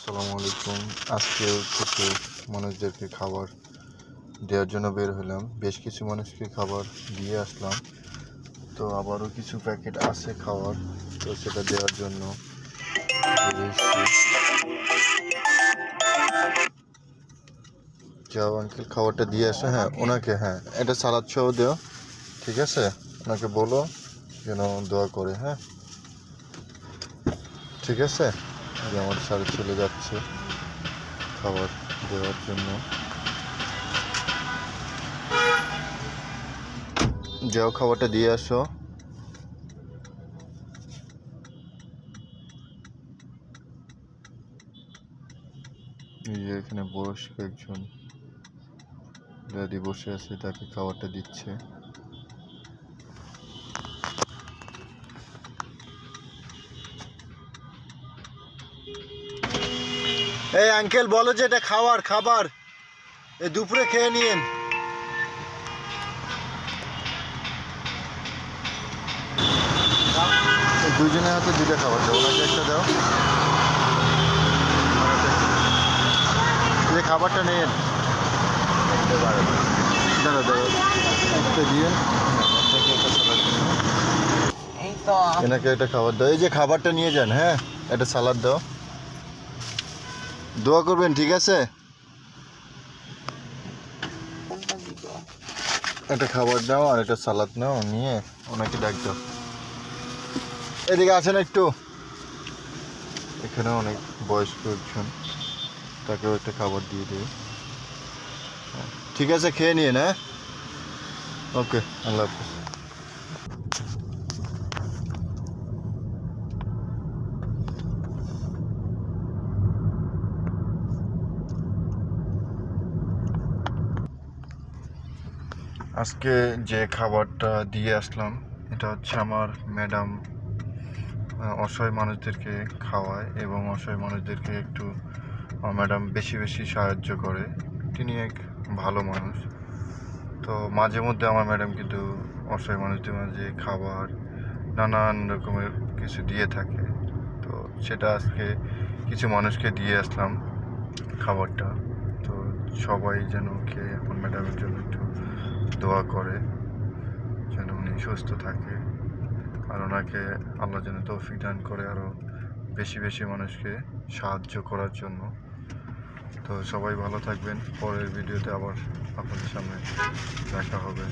আসসালামু আলাইকুম। আজকে কিছু মানুষদেরকে খাবার দেওয়ার জন্য বের হলাম। বেশ কিছু মানুষকে খাবার দিয়ে আসলাম। তো আবারও কিছু প্যাকেট আছে খাবার, তো সেটা দেওয়ার জন্য যাও আঙ্কেল, খাবারটা দিয়ে আসো। হ্যাঁ ওনাকে, হ্যাঁ এটা সালাদ সহ দেও, ঠিক আছে? ওনাকে বলো যেন দোয়া করে। হ্যাঁ ঠিক আছে। আমার স্যার চলে যাচ্ছে খাবার দেওয়ার জন্য। যাও খাবারটা দিয়ে আসো। এই যে এখানে বয়স্ক একজন দাদি বসে আছে, তাকে খাবারটা দিচ্ছে। এই আঙ্কেল বলো যে এটা খাবার এই দুপুরে খেয়ে নিন। দুজনের হাতে দুটো খাবার দাও, ওনাকে একটা দাও। যে খাবারটা নিন, দাঁড়া দাঁড়া একটা দিন, এনাকে একটা খাবার দাও। এই যে খাবারটা নিয়ে যান। হ্যাঁ একটা সালাদ দাও, দোয়া করবেন, ঠিক আছে? একটা খাবার দাও আর একটা সালাদ নাও, নিয়ে ওনাকে ডাক দাও। এদিকে আসেন একটু। এখানে অনেক বয়স্ক একজন, তাকেও একটা খাবার দিয়ে দিই। ঠিক আছে, খেয়ে নিন। হ্যাঁ ওকে, আল্লাহ হাফিজ। আজকে যে খাবারটা দিয়ে আসলাম, এটা হচ্ছে আমার ম্যাডাম অসহায় মানুষদেরকে খাওয়ায় এবং অসহায় মানুষদেরকে একটু ম্যাডাম বেশি বেশি সাহায্য করে। তিনি এক ভালো মানুষ। তো মাঝে মধ্যে আমার ম্যাডাম কিন্তু অসহায় মানুষদের মাঝে খাবার নানান রকমের কিছু দিয়ে থাকে। তো সেটা আজকে কিছু মানুষকে দিয়ে আসলাম খাবারটা। তো সবাই যেন খেয়ে আমার ম্যাডামের জন্য একটু দোয়া করে, যেন উনি সুস্থ থাকে আর ওনাকে আল্লাহ যেন তৌফিক দান করে আরও বেশি বেশি মানুষকে সাহায্য করার জন্য। তো সবাই ভালো থাকবেন। পরের ভিডিওতে আবার আপনাদের সামনে দেখা হবে।